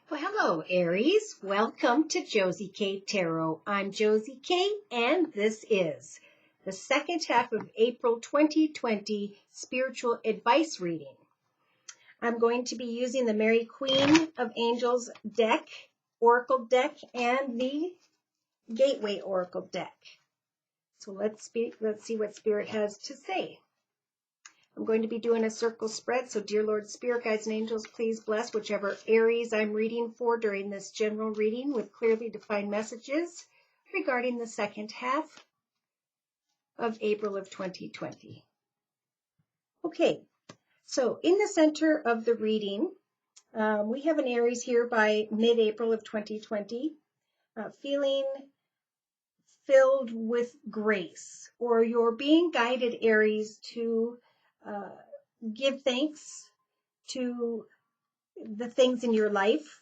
Well, hello, Aries. Welcome to Josie K Tarot. I'm Josie K, and this is the second half of April 2020 spiritual advice reading. I'm going to be using the Mary Queen of Angels deck, Oracle deck, and the Gateway Oracle deck. So let's see what Spirit has to say. I'm going to be doing a circle spread, so dear Lord, Spirit, Guides, and Angels, please bless whichever Aries I'm reading for during this general reading with clearly defined messages regarding the second half of April of 2020. Okay, so in the center of the reading, we have an Aries here by mid-April of 2020, feeling filled with grace, or you're being guided, Aries, to give thanks to the things in your life.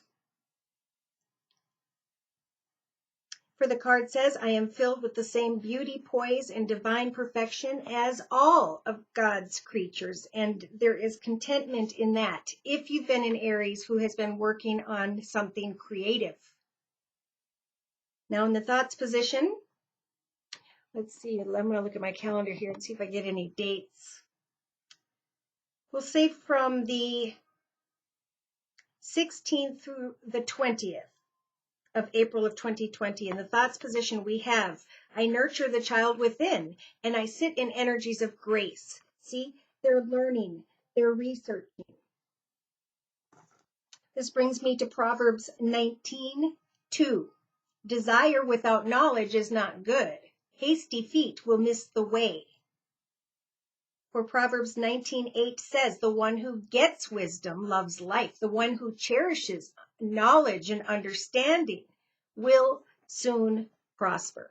For the card says, I am filled with the same beauty, poise, and divine perfection as all of God's creatures. And there is contentment in that. If you've been an Aries who has been working on something creative. Now in the thoughts position, let's see, I'm going to look at my calendar here and see if I get any dates. We'll say from the 16th through the 20th. Of April of 2020. In the thoughts position, we have, I nurture the child within, and I sit in energies of grace. See, they're learning, they're researching. This brings me to Proverbs 19:2. Desire without knowledge is not good. Hasty feet will miss the way. For Proverbs 19:8 says, the one who gets wisdom loves life. The one who cherishes knowledge and understanding will soon prosper.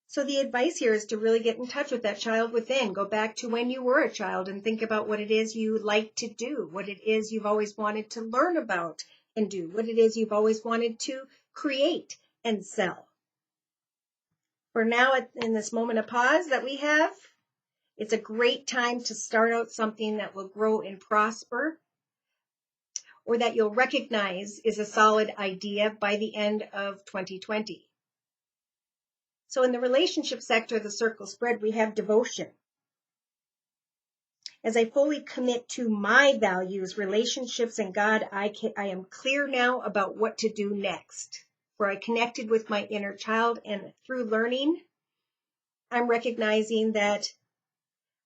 So the advice here is to really get in touch with that child within. Go back to when you were a child and think about what it is you like to do, what it is you've always wanted to learn about and do, what it is you've always wanted to create and sell. For now, in this moment of pause that we have, it's a great time to start out something that will grow and prosper, or that you'll recognize is a solid idea by the end of 2020. So in the relationship sector of the circle spread, we have devotion. As I fully commit to my values, relationships, and God, I am clear now about what to do next. For I connected with my inner child, and through learning, I'm recognizing that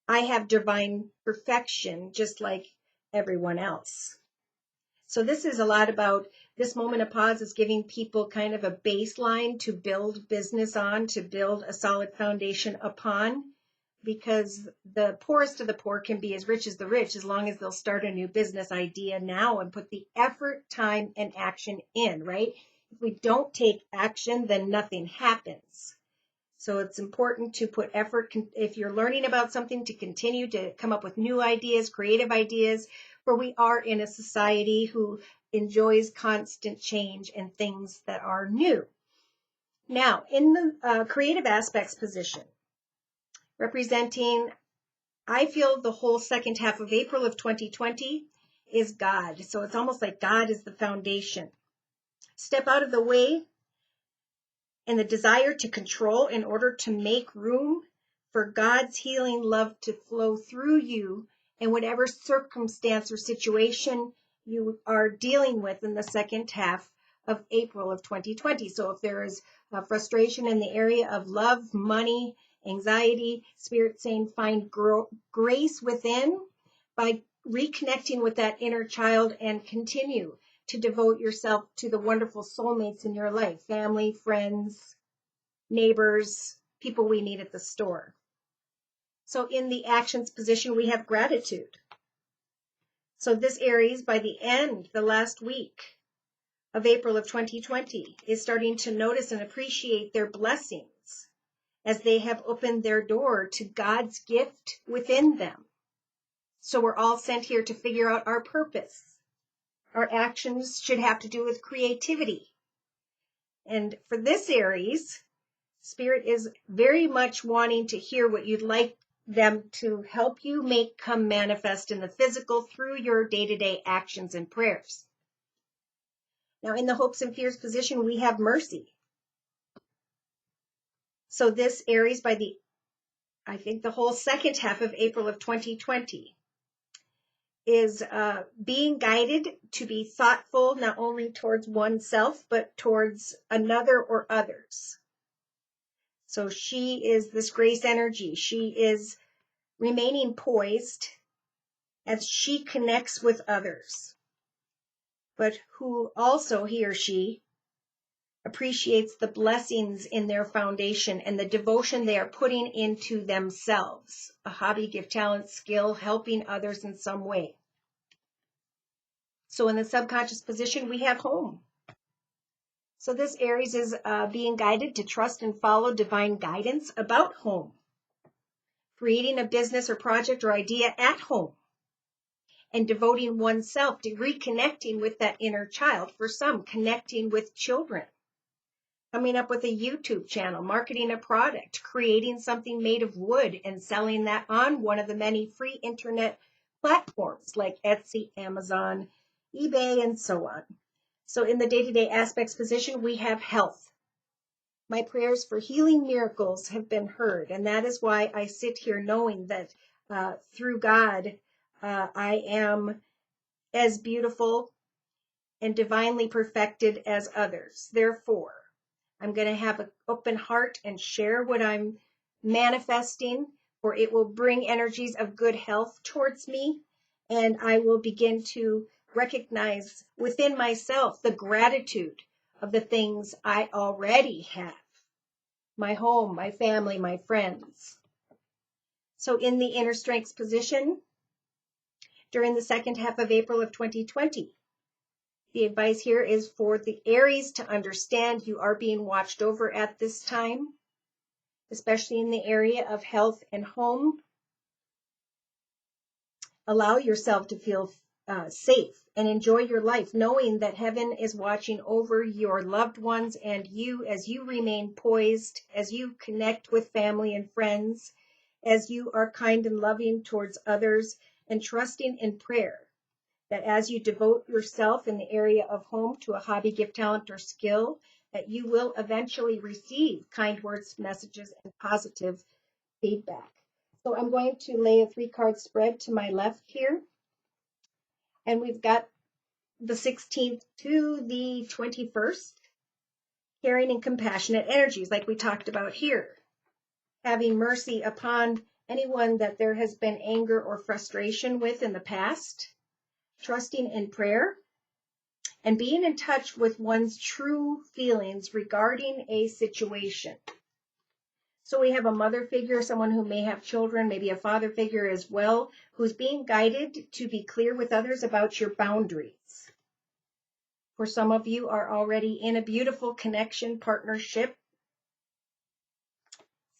I have divine perfection just like everyone else. So this is a lot about, this moment of pause is giving people kind of a baseline to build business on, to build a solid foundation upon, because the poorest of the poor can be as rich as the rich as long as they'll start a new business idea now and put the effort, time, and action in, right? If we don't take action, then nothing happens. So it's important to put effort, if you're learning about something, to continue to come up with new ideas, creative ideas, for we are in a society who enjoys constant change and things that are new. Now, in the creative aspects position, representing, I feel the whole second half of April of 2020 is God. So it's almost like God is the foundation. Step out of the way and the desire to control in order to make room for God's healing love to flow through you in whatever circumstance or situation you are dealing with in the second half of April of 2020. So if there is frustration in the area of love, money, anxiety, Spirit saying find grace within by reconnecting with that inner child and continue to devote yourself to the wonderful soulmates in your life, family, friends, neighbors, people we meet at the store. So in the actions position, we have gratitude. So this Aries, by the end, the last week of April of 2020, is starting to notice and appreciate their blessings as they have opened their door to God's gift within them. So we're all sent here to figure out our purpose. Our actions should have to do with creativity. And for this Aries, Spirit is very much wanting to hear what you'd like them to help you make come manifest in the physical through your day-to-day actions and prayers. Now, in the hopes and fears position, we have mercy. So this Aries by I think the whole second half of April of 2020 is being guided to be thoughtful, not only towards oneself, but towards another or others. So she is this grace energy. She is remaining poised as she connects with others, but who also, he or she, appreciates the blessings in their foundation and the devotion they are putting into themselves. A hobby, gift, talent, skill, helping others in some way. So in the subconscious position, we have home. So this Aries is being guided to trust and follow divine guidance about home. Creating a business or project or idea at home. And devoting oneself to reconnecting with that inner child. For some, connecting with children. Coming up with a YouTube channel, marketing a product, creating something made of wood and selling that on one of the many free internet platforms like Etsy, Amazon, eBay, and so on. So in the day-to-day aspects position, we have health. My prayers for healing miracles have been heard, and that is why I sit here knowing that through God, I am as beautiful and divinely perfected as others. Therefore, I'm going to have an open heart and share what I'm manifesting, for it will bring energies of good health towards me, and I will begin to recognize within myself the gratitude of the things I already have. My home, my family, my friends. So in the inner strengths position, during the second half of April of 2020, the advice here is for the Aries to understand you are being watched over at this time, especially in the area of health and home. Allow yourself to feel safe and enjoy your life, knowing that heaven is watching over your loved ones and you as you remain poised, as you connect with family and friends, as you are kind and loving towards others, and trusting in prayer. That as you devote yourself in the area of home to a hobby, gift, talent, or skill, that you will eventually receive kind words, messages, and positive feedback. So I'm going to lay a 3-card spread to my left here. And we've got the 16th to the 21st, caring and compassionate energies, like we talked about here. Having mercy upon anyone that there has been anger or frustration with in the past. Trusting in prayer, and being in touch with one's true feelings regarding a situation. So we have a mother figure, someone who may have children, maybe a father figure as well, who's being guided to be clear with others about your boundaries. For some of you are already in a beautiful connection, partnership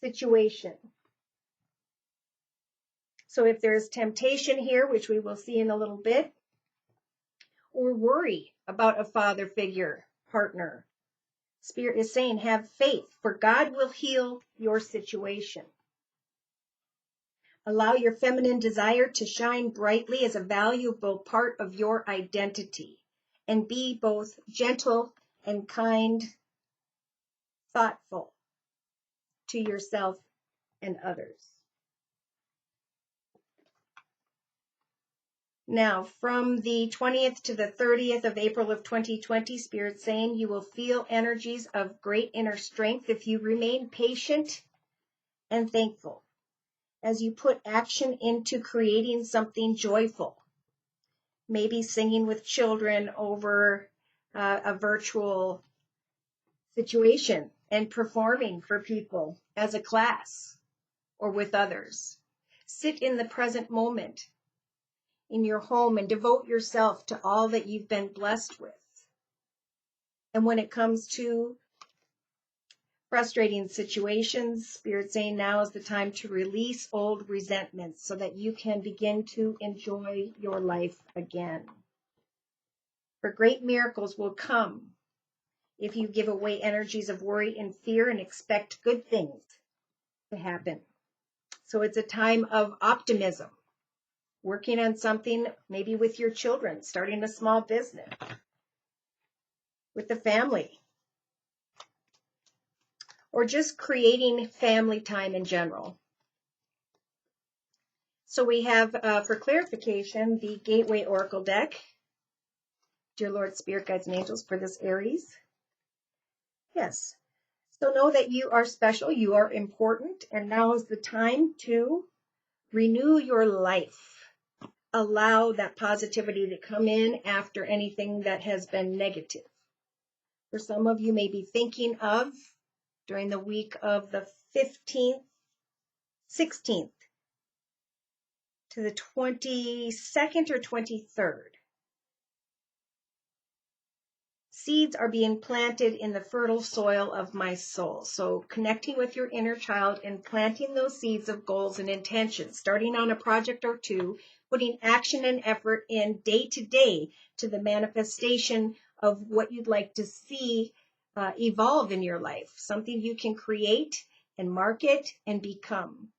situation. So if there's temptation here, which we will see in a little bit, or worry about a father figure, partner, Spirit is saying, have faith, for God will heal your situation. Allow your feminine desire to shine brightly as a valuable part of your identity, and be both gentle and kind, thoughtful to yourself and others. Now, from the 20th to the 30th of April of 2020, Spirit saying you will feel energies of great inner strength if you remain patient and thankful as you put action into creating something joyful. Maybe singing with children over a virtual situation and performing for people as a class or with others. Sit in the present moment in your home and devote yourself to all that you've been blessed with. And when it comes to frustrating situations, Spirit saying now is the time to release old resentments so that you can begin to enjoy your life again. For great miracles will come if you give away energies of worry and fear and expect good things to happen. So it's a time of optimism. Working on something, maybe with your children, starting a small business. with the family, or just creating family time in general. So we have, for clarification, the Gateway Oracle deck. Dear Lord, Spirit, Guides, and Angels for this Aries. Yes. So know that you are special, you are important, and now is the time to renew your life. Allow that positivity to come in after anything that has been negative. For some of you may be thinking of during the week of the 15th, 16th to the 22nd or 23rd. Seeds are being planted in the fertile soil of my soul. So connecting with your inner child and planting those seeds of goals and intentions, starting on a project or two, putting action and effort in day to day to the manifestation of what you'd like to see evolve in your life, something you can create and market and become.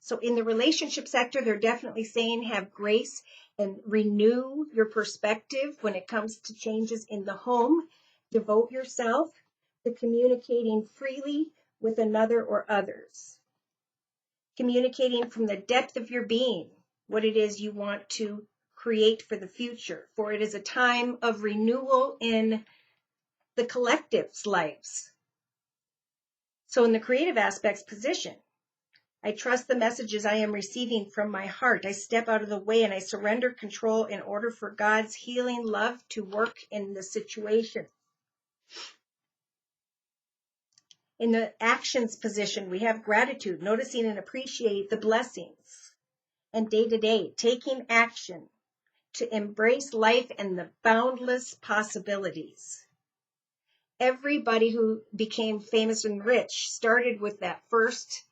So in the relationship sector, they're definitely saying have grace and renew your perspective when it comes to changes in the home. Devote yourself to communicating freely with another or others. Communicating from the depth of your being what it is you want to create for the future. For it is a time of renewal in the collective's lives. So in the creative aspects position, I trust the messages I am receiving from my heart. I step out of the way and I surrender control in order for God's healing love to work in the situation. In the actions position, we have gratitude, noticing and appreciate the blessings. And day to day, taking action to embrace life and the boundless possibilities. Everybody who became famous and rich started with that first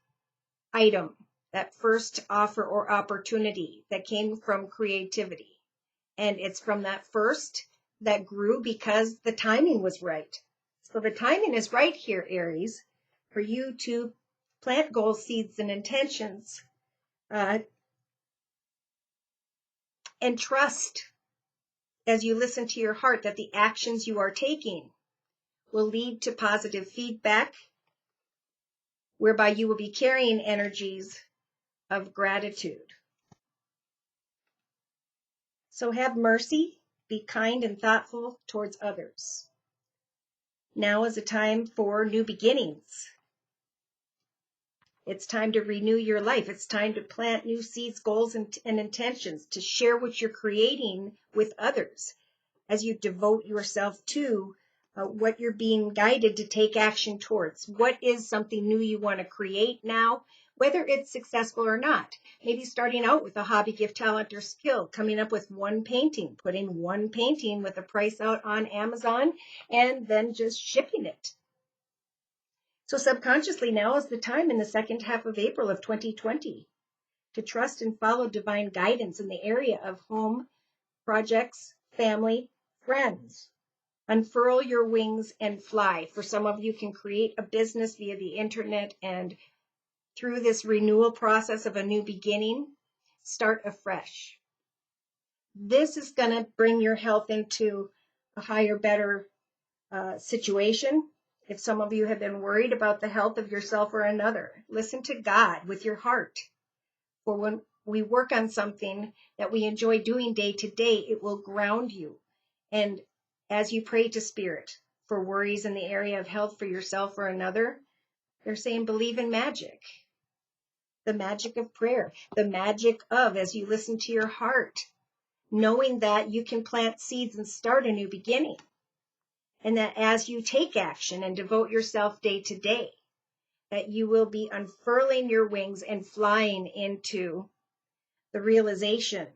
item, that first offer or opportunity that came from creativity. And it's from that first that grew because the timing was right. So the timing is right here, Aries, for you to plant goals, seeds, and intentions, and trust as you listen to your heart that the actions you are taking will lead to positive feedback, whereby you will be carrying energies of gratitude. So have mercy, be kind and thoughtful towards others. Now is a time for new beginnings. It's time to renew your life. It's time to plant new seeds, goals, and intentions, to share what you're creating with others as you devote yourself to what you're being guided to take action towards. What is something new you want to create now, whether it's successful or not? Maybe starting out with a hobby, gift, talent, or skill, coming up with one painting, putting one painting with a price out on Amazon, and then just shipping it. So subconsciously, now is the time in the second half of April of 2020 to trust and follow divine guidance in the area of home, projects, family, friends. Unfurl your wings and fly. For some of you can create a business via the internet, and through this renewal process of a new beginning, start afresh. This is going to bring your health into a higher, better situation. If some of you have been worried about the health of yourself or another, listen to God with your heart. For when we work on something that we enjoy doing day to day, it will ground you. And as you pray to Spirit for worries in the area of health for yourself or another, they're saying believe in magic. The magic of prayer, the magic of, as you listen to your heart, knowing that you can plant seeds and start a new beginning. And that as you take action and devote yourself day to day, that you will be unfurling your wings and flying into the realization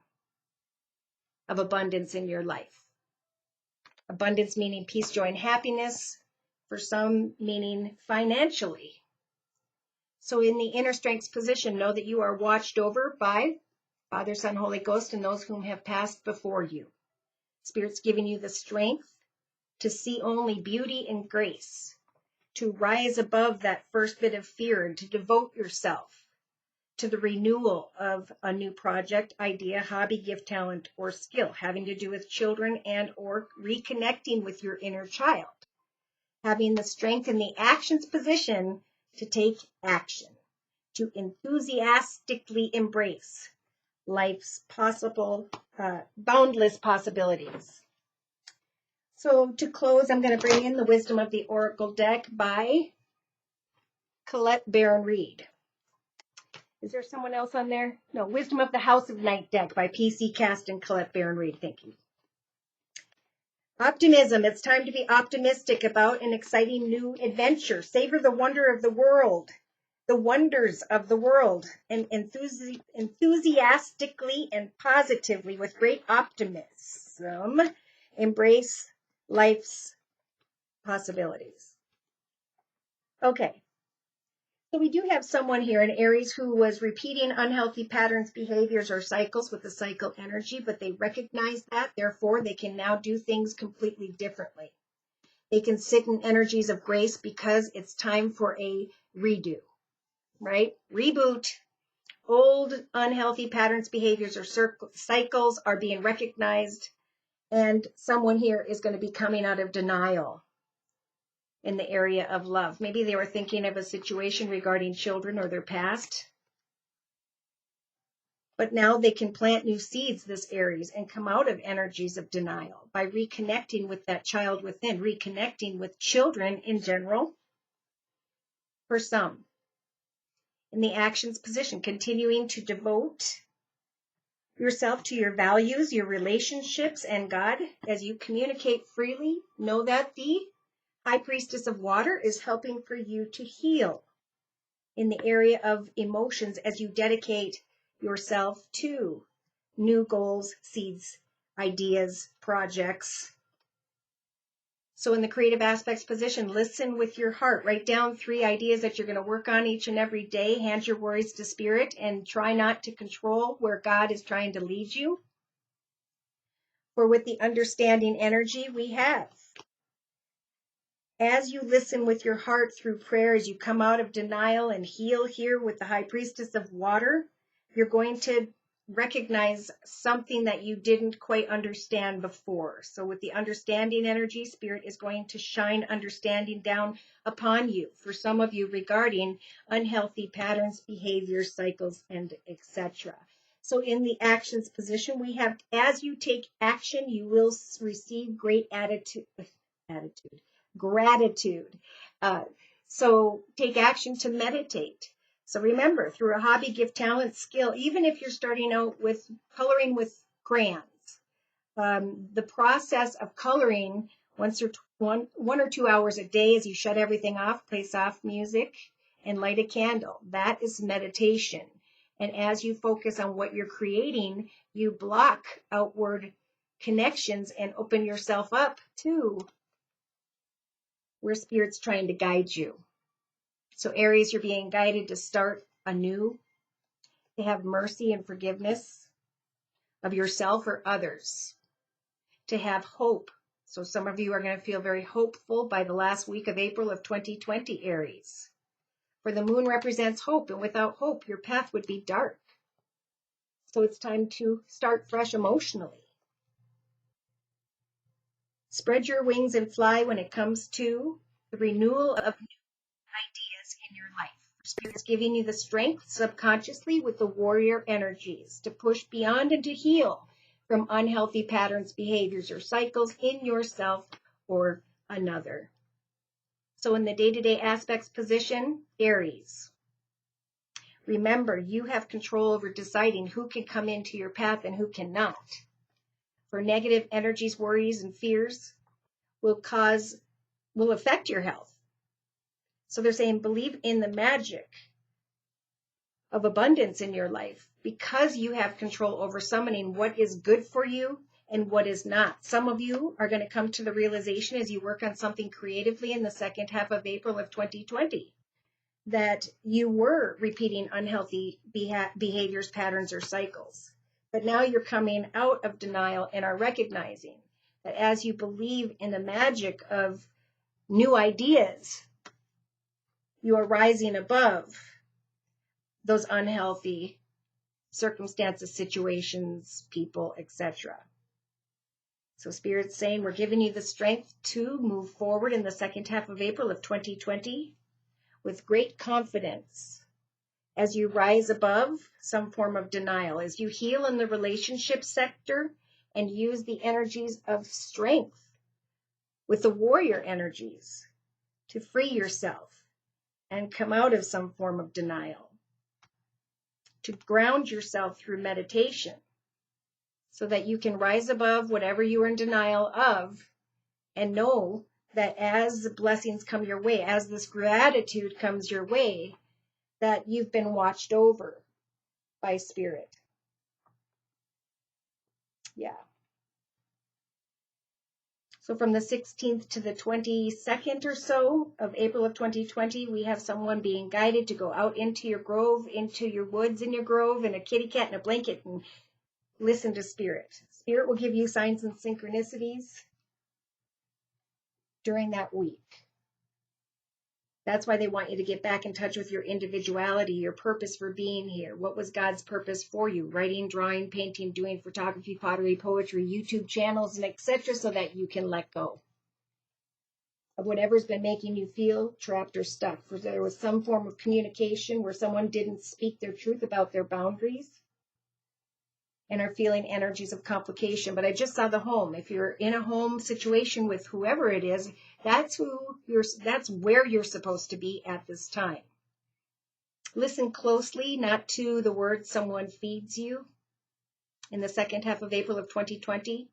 of abundance in your life. Abundance meaning peace, joy, and happiness. For some, meaning financially. So in the inner strengths position, know that you are watched over by Father, Son, Holy Ghost, and those whom have passed before you. Spirit's giving you the strength to see only beauty and grace, to rise above that first bit of fear and to devote yourself to the renewal of a new project, idea, hobby, gift, talent, or skill having to do with children and or reconnecting with your inner child. Having the strength in the actions position to take action, to enthusiastically embrace life's possible, boundless possibilities. So to close, I'm going to bring in the Wisdom of the Oracle deck by Colette Baron-Reid. Is there someone else on there? No, Wisdom of the House of Night deck by PC Cast and Colette Baron-Reid. Thank you. Optimism. It's time to be optimistic about an exciting new adventure. Savor the wonder of the world, the wonders of the world, and enthusiastically and positively with great optimism embrace life's possibilities. Okay. So we do have someone here in Aries who was repeating unhealthy patterns, behaviors, or cycles with the cycle energy, but they recognize that. Therefore, they can now do things completely differently. They can sit in energies of grace because it's time for a redo, right? Reboot. Old unhealthy patterns, behaviors, or cycles are being recognized, and someone here is going to be coming out of denial in the area of love. Maybe they were thinking of a situation regarding children or their past. But now they can plant new seeds, this Aries, and come out of energies of denial by reconnecting with that child within, reconnecting with children in general. For some, in the actions position, continuing to devote yourself to your values, your relationships, and God as you communicate freely. Know that the High Priestess of Water is helping for you to heal in the area of emotions as you dedicate yourself to new goals, seeds, ideas, projects. So in the creative aspects position, listen with your heart. Write down 3 ideas that you're going to work on each and every day. Hand your worries to Spirit and try not to control where God is trying to lead you. For with the understanding energy we have, as you listen with your heart through prayer, as you come out of denial and heal here with the High Priestess of Water, you're going to recognize something that you didn't quite understand before. So with the understanding energy, Spirit is going to shine understanding down upon you, for some of you, regarding unhealthy patterns, behaviors, cycles, and etc. So in the actions position, we have, as you take action, you will receive great gratitude. So take action to meditate. So remember, through a hobby, gift, talent, skill, even if you're starting out with coloring with crayons, the process of coloring one or 2 hours a day as you shut everything off, play soft music, and light a candle, that is meditation. And as you focus on what you're creating, you block outward connections and open yourself up to where Spirit's trying to guide you. So Aries, you're being guided to start anew, to have mercy and forgiveness of yourself or others, to have hope. So some of you are going to feel very hopeful by the last week of April of 2020, Aries. For the moon represents hope, and without hope, your path would be dark. So it's time to start fresh emotionally. Spread your wings and fly when it comes to the renewal of new ideas in your life. Spirit is giving you the strength subconsciously with the warrior energies to push beyond and to heal from unhealthy patterns, behaviors, or cycles in yourself or another. So in the day-to-day aspects position, Aries, remember, you have control over deciding who can come into your path and who cannot. For negative energies, worries, and fears will affect your health. So they're saying, believe in the magic of abundance in your life because you have control over summoning what is good for you and what is not. Some of you are going to come to the realization as you work on something creatively in the second half of April of 2020 that you were repeating unhealthy behaviors, patterns, or cycles. But now you're coming out of denial and are recognizing that as you believe in the magic of new ideas, you are rising above those unhealthy circumstances, situations, people, etc. So Spirit's saying we're giving you the strength to move forward in the second half of April of 2020 with great confidence as you rise above some form of denial, as you heal in the relationship sector and use the energies of strength with the warrior energies to free yourself and come out of some form of denial, to ground yourself through meditation so that you can rise above whatever you are in denial of and know that as the blessings come your way, as this gratitude comes your way, that you've been watched over by Spirit. Yeah. So from the 16th to the 22nd or so of April of 2020, we have someone being guided to go out into your grove, into your woods in your grove, and a kitty cat and a blanket, and listen to Spirit. Spirit will give you signs and synchronicities during that week. That's why they want you to get back in touch with your individuality, your purpose for being here. What was God's purpose for you? Writing, drawing, painting, doing photography, pottery, poetry, YouTube channels, and etc., so that you can let go of whatever's been making you feel trapped or stuck. For there was some form of communication where someone didn't speak their truth about their boundaries and are feeling energies of complication. But I just saw the home. If you're in a home situation with whoever it is, that's where you're supposed to be at this time. Listen closely, not to the words someone feeds you in the second half of April of 2020,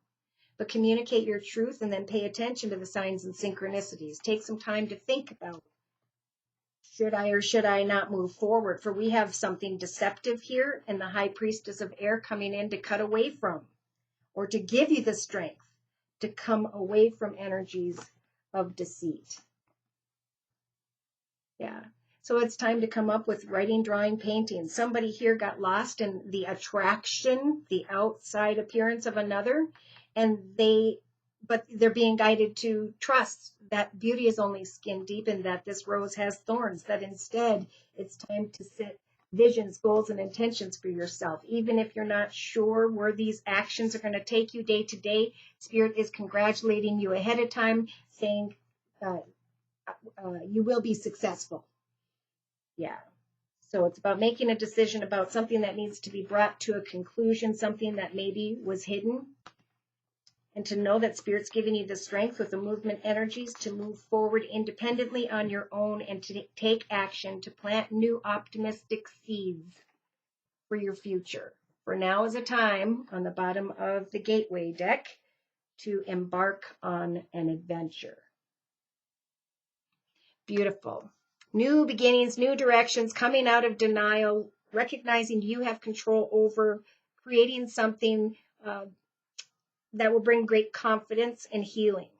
but communicate your truth and then pay attention to the signs and synchronicities. Take some time to think about, should I or should I not move forward? For we have something deceptive here, and the High Priestess of Air coming in to cut away from, or to give you the strength to come away from energies of deceit. Yeah. So it's time to come up with writing, drawing, painting. Somebody here got lost in the attraction, the outside appearance of another, but they're being guided to trust that beauty is only skin deep and that this rose has thorns, that instead it's time to set visions, goals, and intentions for yourself. Even if you're not sure where these actions are going to take you day to day, Spirit is congratulating you ahead of time, saying you will be successful. Yeah. So it's about making a decision about something that needs to be brought to a conclusion, something that maybe was hidden. And to know that Spirit's giving you the strength with the movement energies to move forward independently on your own and to take action to plant new optimistic seeds for your future. For now is a time on the bottom of the gateway deck to embark on an adventure. Beautiful. New beginnings, new directions, coming out of denial, recognizing you have control over creating something that will bring great confidence and healing.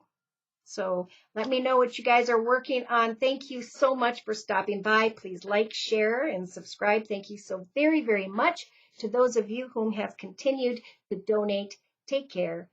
So let me know what you guys are working on. Thank you so much for stopping by. Please like, share, and subscribe. Thank you so very, very much to those of you whom have continued to donate. Take care